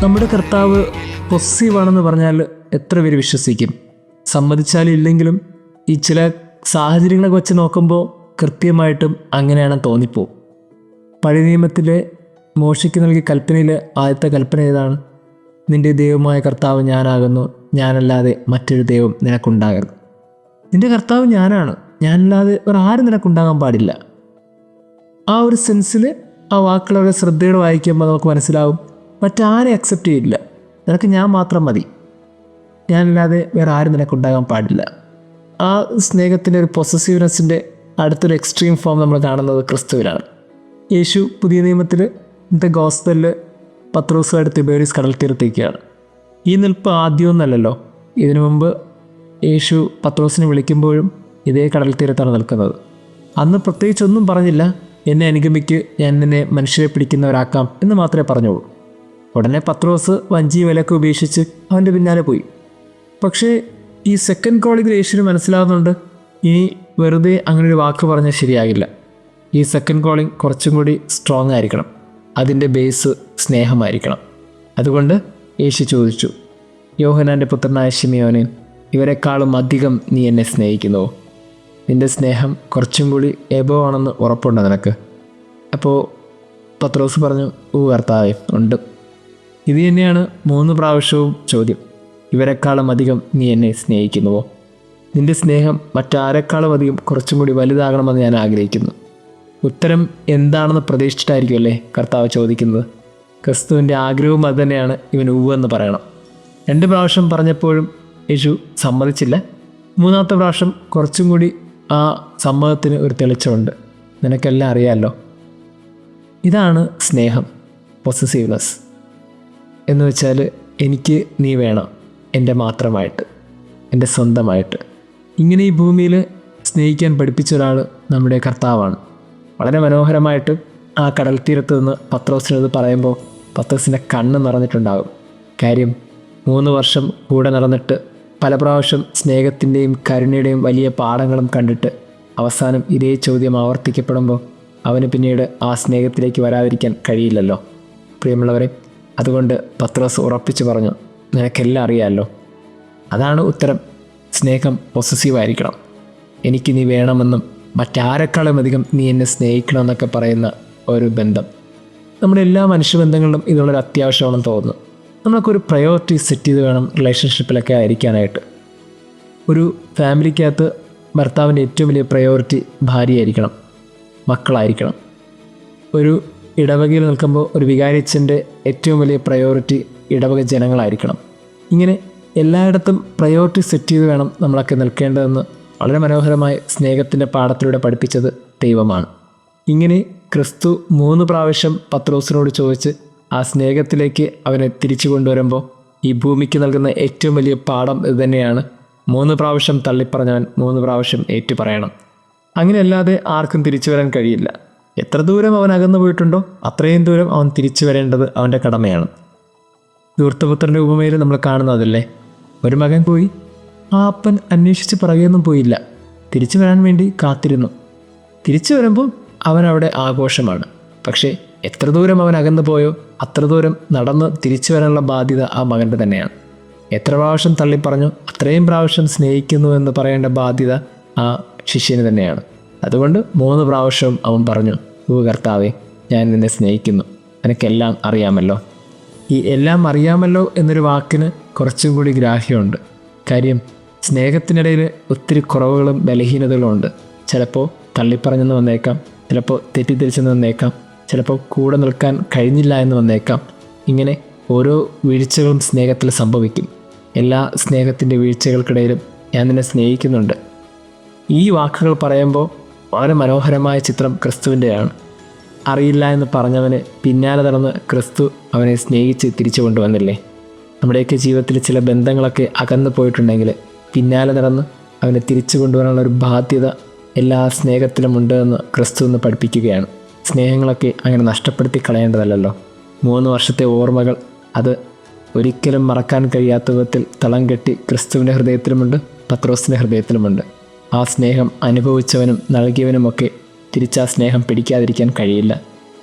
നമ്മുടെ കർത്താവ് പൊസീവാണെന്ന് പറഞ്ഞാൽ എത്ര പേര് വിശ്വസിക്കും? സമ്മതിച്ചാലും ഇല്ലെങ്കിലും ഈ ചില സാഹചര്യങ്ങളൊക്കെ വെച്ച് നോക്കുമ്പോൾ കൃത്യമായിട്ടും അങ്ങനെയാണെന്ന് തോന്നിപ്പോവും. പഴയ നിയമത്തിലെ മോശയ്ക്ക് നൽകിയ കൽപ്പനയിൽ ആദ്യത്തെ കൽപ്പന ഏതാണ്? നിൻ്റെ ദൈവമായ കർത്താവ് ഞാനാകുന്നു, ഞാനല്ലാതെ മറ്റൊരു ദൈവം നിനക്കുണ്ടാകരുത്. നിൻ്റെ കർത്താവ് ഞാനാണ്, ഞാനല്ലാതെ വേറെ ആരും നിനക്കുണ്ടാകാൻ പാടില്ല. ആ ഒരു സെൻസിൽ ആ വാക്കുകളെ ശ്രദ്ധയോടെ വായിക്കുമ്പോൾ നമുക്ക് മനസ്സിലാവും, മറ്റാരും അക്സെപ്റ്റ് ചെയ്യില്ല, നിനക്ക് ഞാൻ മാത്രം മതി, ഞാനല്ലാതെ വേറെ ആരും നിനക്കുണ്ടാകാൻ പാടില്ല. ആ സ്നേഹത്തിൻ്റെ ഒരു പൊസസീവ്നെസ്സിൻ്റെ അടുത്തൊരു എക്സ്ട്രീം ഫോം നമ്മൾ കാണുന്നത് ക്രിസ്തുവിലാണ്. യേശു പുതിയ നിയമത്തിൽ ഇന്നത്തെ ഗോസ്പലിൽ പത്രോസുമായിട്ട് തിബേരിയസ് കടൽ തീരത്തേക്കാണ്. ഈ നിൽപ്പ് ആദ്യമൊന്നല്ലല്ലോ. ഇതിനു മുമ്പ് യേശു പത്രോസിനെ വിളിക്കുമ്പോഴും ഇതേ കടൽ തീരത്താണ് നിൽക്കുന്നത്. അന്ന് പ്രത്യേകിച്ചൊന്നും പറഞ്ഞില്ല, എന്നെ അനുഗമിക്ക്, ഞാൻ നിന്നെ മനുഷ്യരെ പിടിക്കുന്നവരാക്കാം എന്ന് മാത്രമേ പറഞ്ഞുള്ളൂ. ഉടനെ പത്രോസ് വഞ്ചി വിലക്ക് ഉപേക്ഷിച്ച് അവൻ്റെ പിന്നാലെ പോയി. പക്ഷേ ഈ സെക്കൻഡ് കോളിൽ യേശുവിന് മനസ്സിലാകുന്നുണ്ട്, ഇനി വെറുതെ അങ്ങനൊരു വാക്ക് പറഞ്ഞാൽ ശരിയാകില്ല. ഈ സെക്കൻഡ് കോളിംഗ് കുറച്ചും കൂടി സ്ട്രോങ് ആയിരിക്കണം, അതിൻ്റെ ബേസ് സ്നേഹമായിരിക്കണം. അതുകൊണ്ട് യേശു ചോദിച്ചു, യോഹന്നാൻ്റെ പുത്രനായ ശിമിയോനെ, ഇവരെക്കാളും അധികം നീ എന്നെ സ്നേഹിക്കുന്നുവോ? നിൻ്റെ സ്നേഹം കുറച്ചും കൂടി എബോ ആണെന്ന് ഉറപ്പുണ്ടോ നിനക്ക്? അപ്പോൾ പത്രോസ് പറഞ്ഞു, കർത്താവേ, ഉണ്ട്. ഇത് തന്നെയാണ് 3 പ്രാവശ്യവും ചോദ്യം, ഇവരെക്കാളും അധികം നീ എന്നെ സ്നേഹിക്കുന്നുവോ? നിൻ്റെ സ്നേഹം മറ്റാരെക്കാളും അധികം കുറച്ചും കൂടി വലുതാകണമെന്ന് ഞാൻ ആഗ്രഹിക്കുന്നു. ഉത്തരം എന്താണെന്ന് പ്രതീക്ഷിച്ചിട്ടായിരിക്കുമല്ലേ കർത്താവ് ചോദിക്കുന്നത്. ക്രിസ്തുവിൻ്റെ ആഗ്രഹവും അതുതന്നെയാണ്, ഇവൻ എന്ന് പറയണം. 2 പ്രാവശ്യം പറഞ്ഞപ്പോഴും യേശു സമ്മതിച്ചില്ല. 3ാമത്തെ പ്രാവശ്യം കുറച്ചും കൂടി ആ സമ്മതത്തിന് ഒരു തെളിച്ചമുണ്ട്. നിനക്കെല്ലാം അറിയാമല്ലോ. ഇതാണ് സ്നേഹം, പൊസസീവ്നെസ് എന്ന് വെച്ചാൽ എനിക്ക് നീ വേണം, എൻ്റെ മാത്രമായിട്ട്, എൻ്റെ സ്വന്തമായിട്ട്. ഇങ്ങനെ ഈ ഭൂമിയിൽ സ്നേഹിക്കാൻ പഠിപ്പിച്ച ഒരാൾ നമ്മുടെ കർത്താവാണ്. വളരെ മനോഹരമായിട്ട് ആ കടൽ തീരത്ത് നിന്ന് പത്രോസിനത് പറയുമ്പോൾ പത്രോസിൻ്റെ കണ്ണ് നിറഞ്ഞിട്ടുണ്ടാകും. കാര്യം 3 വർഷം കൂടെ നടന്നിട്ട് പല പ്രാവശ്യം സ്നേഹത്തിൻ്റെയും കരുണയുടെയും വലിയ പാഠങ്ങളും കണ്ടിട്ട് അവസാനം ഇതേ ചോദ്യം ആവർത്തിക്കപ്പെടുമ്പോൾ അവന് പിന്നീട് ആ സ്നേഹത്തിലേക്ക് വരാതിരിക്കാൻ കഴിയില്ലല്ലോ പ്രിയമുള്ളവരെ. അതുകൊണ്ട് പത്രോസ് ഉറപ്പിച്ച് പറഞ്ഞു, നിനക്കെല്ലാം അറിയാമല്ലോ. അതാണ് ഉത്തരം. സ്നേഹം പൊസസീവായിരിക്കണം. എനിക്ക് നീ വേണമെന്നും മറ്റാരെക്കാളും അധികം നീ എന്നെ സ്നേഹിക്കണമെന്നൊക്കെ പറയുന്ന ഒരു ബന്ധം നമ്മുടെ എല്ലാ മനുഷ്യബന്ധങ്ങളിലും ഇതുള്ളൊരു അത്യാവശ്യമാണെന്ന് തോന്നുന്നു. നമുക്കൊരു പ്രയോറിറ്റി സെറ്റ് ചെയ്ത് വേണം റിലേഷൻഷിപ്പിലൊക്കെ ആയിരിക്കാനായിട്ട്. ഒരു ഫാമിലിക്കകത്ത് ഭർത്താവിൻ്റെ ഏറ്റവും വലിയ പ്രയോറിറ്റി ഭാര്യയായിരിക്കണം, മക്കളായിരിക്കണം. ഒരു ഇടവകയിൽ നിൽക്കുമ്പോൾ ഒരു വികാരിച്ചൻ്റെ ഏറ്റവും വലിയ പ്രയോറിറ്റി ഇടവക ജനങ്ങളായിരിക്കണം. ഇങ്ങനെ എല്ലായിടത്തും പ്രയോറിറ്റി സെറ്റ് ചെയ്ത് വേണം നമ്മളൊക്കെ നിൽക്കേണ്ടതെന്ന് വളരെ മനോഹരമായി സ്നേഹത്തിൻ്റെ പാഠത്തിലൂടെ പഠിപ്പിച്ചത് ദൈവമാണ്. ഇങ്ങനെ ക്രിസ്തു 3 പ്രാവശ്യം പത്രോസിനോട് ചോദിച്ച് ആ സ്നേഹത്തിലേക്ക് അവനെ തിരിച്ചു കൊണ്ടുവരുമ്പോൾ ഈ ഭൂമിക്ക് നൽകുന്ന ഏറ്റവും വലിയ പാഠം ഇതുതന്നെയാണ്. 3 പ്രാവശ്യം തള്ളിപ്പറഞ്ഞവൻ 3 പ്രാവശ്യം ഏറ്റുപറയണം. അങ്ങനെയല്ലാതെ ആർക്കും തിരിച്ചു വരാൻ കഴിയില്ല. എത്ര ദൂരം അവൻ അകന്നു പോയിട്ടുണ്ടോ അത്രയും ദൂരം അവൻ തിരിച്ചു വരേണ്ടത് അവൻ്റെ കടമയാണ്. ധൂർത്തപുത്രൻ്റെ ഉപമയിൽ നമ്മൾ കാണുന്നതല്ലേ, ഒരു മകൻ പോയി, ആ അപ്പൻ അന്വേഷിച്ച് പിറകെയൊന്നും പോയില്ല, തിരിച്ചു വരാൻ വേണ്ടി കാത്തിരുന്നു. തിരിച്ചു വരുമ്പോൾ അവനവിടെ ആഘോഷമാണ്. പക്ഷേ എത്ര ദൂരം അവൻ അകന്നു പോയോ അത്ര ദൂരം നടന്ന് തിരിച്ചു വരാനുള്ള ബാധ്യത ആ മകൻ്റെ തന്നെയാണ്. എത്ര പ്രാവശ്യം തള്ളിപ്പറഞ്ഞു അത്രയും പ്രാവശ്യം സ്നേഹിക്കുന്നു എന്ന് പറയേണ്ട ബാധ്യത ആ ശിഷ്യന് തന്നെയാണ്. അതുകൊണ്ട് 3 പ്രാവശ്യവും അവൻ പറഞ്ഞു, കർത്താവേ, ഞാൻ നിന്നെ സ്നേഹിക്കുന്നു, എനിക്കെല്ലാം അറിയാമല്ലോ. ഈ എല്ലാം അറിയാമല്ലോ എന്നൊരു വാക്കിന് കുറച്ചും കൂടി ഗ്രാഹ്യമുണ്ട്. കാര്യം സ്നേഹത്തിനിടയിൽ ഒത്തിരി കുറവുകളും ബലഹീനതകളും ഉണ്ട്. ചിലപ്പോൾ തള്ളിപ്പറഞ്ഞെന്ന് വന്നേക്കാം, ചിലപ്പോൾ തെറ്റിദ്ധരിച്ചെന്ന് വന്നേക്കാം, ചിലപ്പോൾ കൂടെ നിൽക്കാൻ കഴിഞ്ഞില്ല എന്ന് വന്നേക്കാം. ഇങ്ങനെ ഓരോ വീഴ്ചകളും സ്നേഹത്തിൽ സംഭവിക്കും. എല്ലാ സ്നേഹത്തിൻ്റെ വീഴ്ചകൾക്കിടയിലും ഞാൻ നിന്നെ സ്നേഹിക്കുന്നുണ്ട്. ഈ വാക്കുകൾ പറയുമ്പോൾ വളരെ മനോഹരമായ ചിത്രം ക്രിസ്തുവിൻ്റെയാണ്. അറിയില്ല എന്ന് പറഞ്ഞവന് പിന്നാലെ നടന്ന് ക്രിസ്തു അവനെ സ്നേഹിച്ച് തിരിച്ചു കൊണ്ടുവന്നില്ലേ? നമ്മുടെയൊക്കെ ജീവിതത്തിൽ ചില ബന്ധങ്ങളൊക്കെ അകന്നു പോയിട്ടുണ്ടെങ്കിൽ പിന്നാലെ നടന്ന് അവനെ തിരിച്ചു കൊണ്ടുവരാനുള്ള ഒരു ബാധ്യത എല്ലാ സ്നേഹത്തിലും ഉണ്ട് എന്ന് ക്രിസ്തു എന്ന് പഠിപ്പിക്കുകയാണ്. സ്നേഹങ്ങളൊക്കെ അങ്ങനെ നഷ്ടപ്പെടുത്തി കളയേണ്ടതല്ലോ. 3 വർഷത്തെ ഓർമ്മകൾ അത് ഒരിക്കലും മറക്കാൻ കഴിയാത്ത വിധത്തിൽ തളം കെട്ടി ക്രിസ്തുവിൻ്റെ ഹൃദയത്തിലുമുണ്ട്, പത്രോസിൻ്റെ ഹൃദയത്തിലുമുണ്ട്. ആ സ്നേഹം അനുഭവിച്ചവനും നൽകിയവനുമൊക്കെ തിരിച്ചാ സ്നേഹം പിടിക്കാതിരിക്കാൻ കഴിയില്ല.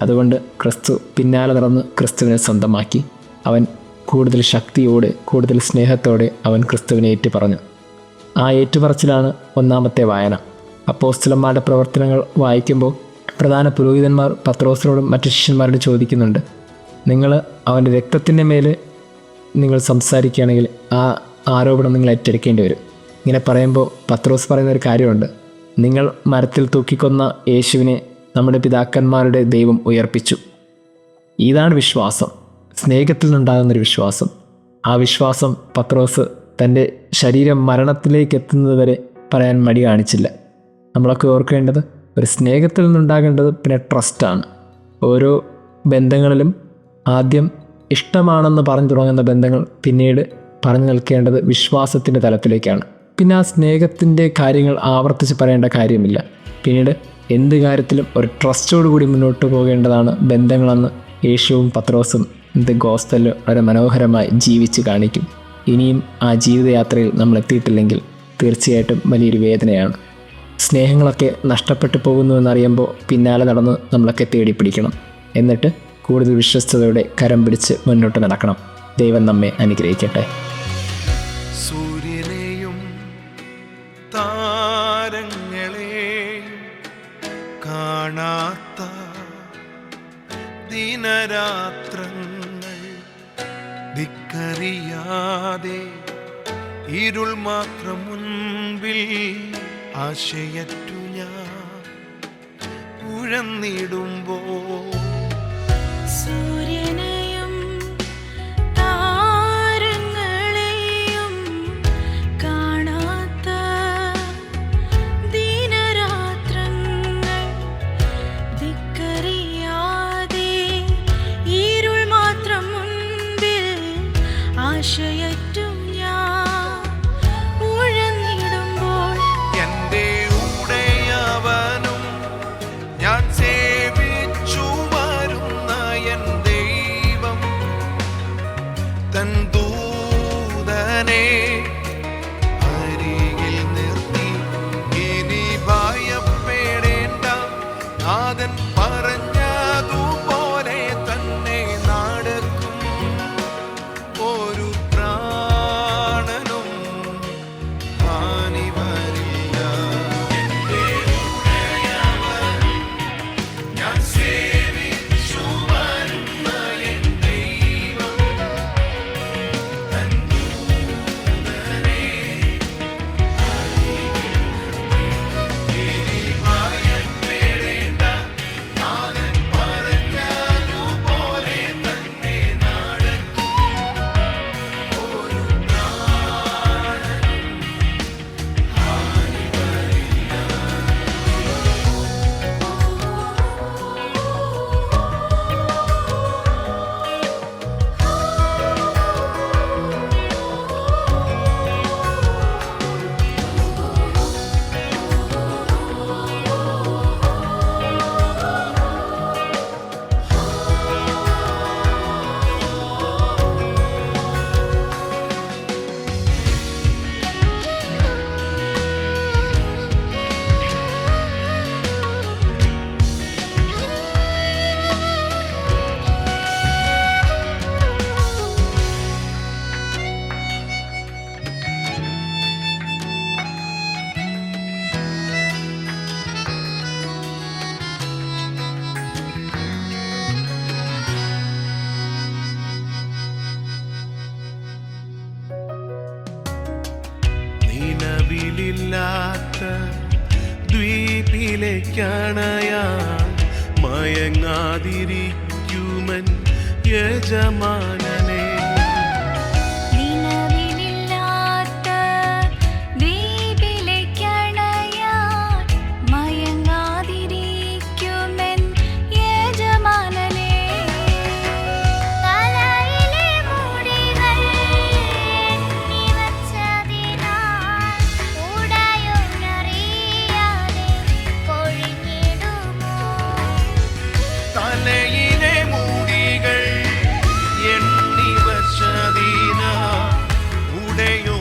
അതുകൊണ്ട് ക്രിസ്തു പിന്നാലെ നടന്ന് ക്രിസ്തുവിനെ സ്വന്തമാക്കി. അവൻ കൂടുതൽ ശക്തിയോടെ, കൂടുതൽ സ്നേഹത്തോടെ അവൻ ക്രിസ്തുവിനെ ഏറ്റുപറഞ്ഞു. ആ ഏറ്റുപറച്ചിലാണ് ഒന്നാമത്തെ വായന. അപ്പോസ്തലന്മാരുടെ പ്രവർത്തനങ്ങൾ വായിക്കുമ്പോൾ പ്രധാന പുരോഹിതന്മാർ പത്രോസിനോടും മറ്റു ശിഷ്യന്മാരോടും ചോദിക്കുന്നുണ്ട്, നിങ്ങൾ അവൻ്റെ രക്തത്തിൻ്റെ മേൽ നിങ്ങൾ സംസാരിക്കുകയാണെങ്കിൽ ആ ആരോപണം നിങ്ങൾ ഏറ്റെടുക്കേണ്ടി വരും. ഇങ്ങനെ പറയുമ്പോൾ പത്രോസ് പറയുന്ന ഒരു കാര്യമുണ്ട്, നിങ്ങൾ മരത്തിൽ തൂക്കിക്കൊന്ന യേശുവിനെ നമ്മുടെ പിതാക്കന്മാരുടെ ദൈവം ഉയർപ്പിച്ചു. ഇതാണ് വിശ്വാസം, സ്നേഹത്തിൽ നിന്നുണ്ടാകുന്നൊരു വിശ്വാസം. ആ വിശ്വാസം പത്രോസ് തൻ്റെ ശരീരം മരണത്തിലേക്ക് എത്തുന്നത് വരെ പറയാൻ മടി കാണിച്ചില്ല. നമ്മളൊക്കെ ഓർക്കേണ്ടത് ഒരു സ്നേഹത്തിൽ നിന്നുണ്ടാകേണ്ടത് പിന്നെ ട്രസ്റ്റാണ്. ഓരോ ബന്ധങ്ങളിലും ആദ്യം ഇഷ്ടമാണെന്ന് പറഞ്ഞു തുടങ്ങുന്ന ബന്ധങ്ങൾ പിന്നീട് പറഞ്ഞു നിൽക്കേണ്ടത് വിശ്വാസത്തിൻ്റെ തലത്തിലേക്കാണ്. പിന്നെ ആ സ്നേഹത്തിൻ്റെ കാര്യങ്ങൾ ആവർത്തിച്ച് പറയേണ്ട കാര്യമില്ല. പിന്നീട് എന്ത് കാര്യത്തിലും ഒരു ട്രസ്റ്റോടു കൂടി മുന്നോട്ട് പോകേണ്ടതാണ് ബന്ധങ്ങളെന്ന് യേശുവും പത്രോസും ഇത് ഗോസ്പലിൽ വളരെ മനോഹരമായി ജീവിച്ച് കാണിക്കും. ഇനിയും ആ ജീവിതയാത്രയിൽ നമ്മൾ എത്തിയിട്ടില്ലെങ്കിൽ തീർച്ചയായിട്ടും വലിയൊരു വേദനയാണ്. സ്നേഹങ്ങളൊക്കെ നഷ്ടപ്പെട്ടു പോകുന്നുവെന്നറിയുമ്പോൾ പിന്നാലെ നടന്ന് നമ്മളൊക്കെ തേടി പിടിക്കണം. എന്നിട്ട് കൂടുതൽ വിശ്വസ്തയോടെ കരം പിടിച്ച് മുന്നോട്ട് നടക്കണം. ദൈവം നമ്മെ അനുഗ്രഹിക്കട്ടെ. സൂര്യനെയും താരങ്ങളെയും കാണാത്ത ദിനരാത്രങ്ങൾ ധിക്കറിയാതെ ഇരുൾ മാത്രം മുൻപിൽ ആശയറ്റു ഞാൻ ഉഴന്നിടുമ്പോൾ സൂര്യനെയും താരങ്ങളെയും കാണാത്ത ദിനരാത്രങ്ങൾ ധിക്കറിയാതെ ഇരുൾ മാത്രം മുൻപിൽ ആശയറ്റും ഞാൻ ഉഴന്നിടുമ്പോൾ എന്റെ ഉടയവനും ഞാൻ സേവിച്ചു വരുന്ന എൻ ദൈവം തൻ ദൂതനെ അരികിൽ നിർത്തി ഇനി ഭയപ്പെടേണ്ട, നാഥൻ പറഞ്ഞതുപോലെ തന്നെ നടക്കും. ഒരു പ്രാണനും ഹാനി വരില്ല. എന്റെ ഉടയവൻ ഞാൻ സേവിച്ചു വരുന്ന എൻ ദൈവം തൻ ദൂതനെ ഇനി ഭയപ്പെടേണ്ട, നാഥൻ പറഞ്ഞതുപോലെ തന്നെ നടക്കും. ഒരു പ്രാണനും ഹാനി വരില്ല. നിലവിലില്ലാത്ത ദ്വീപിലേക്കണയാൻ മയങ്ങാതിരിക്കുമൻ യജമാനനെ. നിലവിലില്ലാത്ത ദ്വീപിലേക്കണയാൻ മയങ്ങാതിരിക്കുമെൻ യജമാനനെ. തലയിലെ മുടികൾ എണ്ണിവച്ചതിനാൽ ഉടയോനറിയാതെ കൊഴിഞ്ഞിടുമോ? തലയിലെ മുടികൾ എണ്ണി വച്ചതിനാ ഉടയോ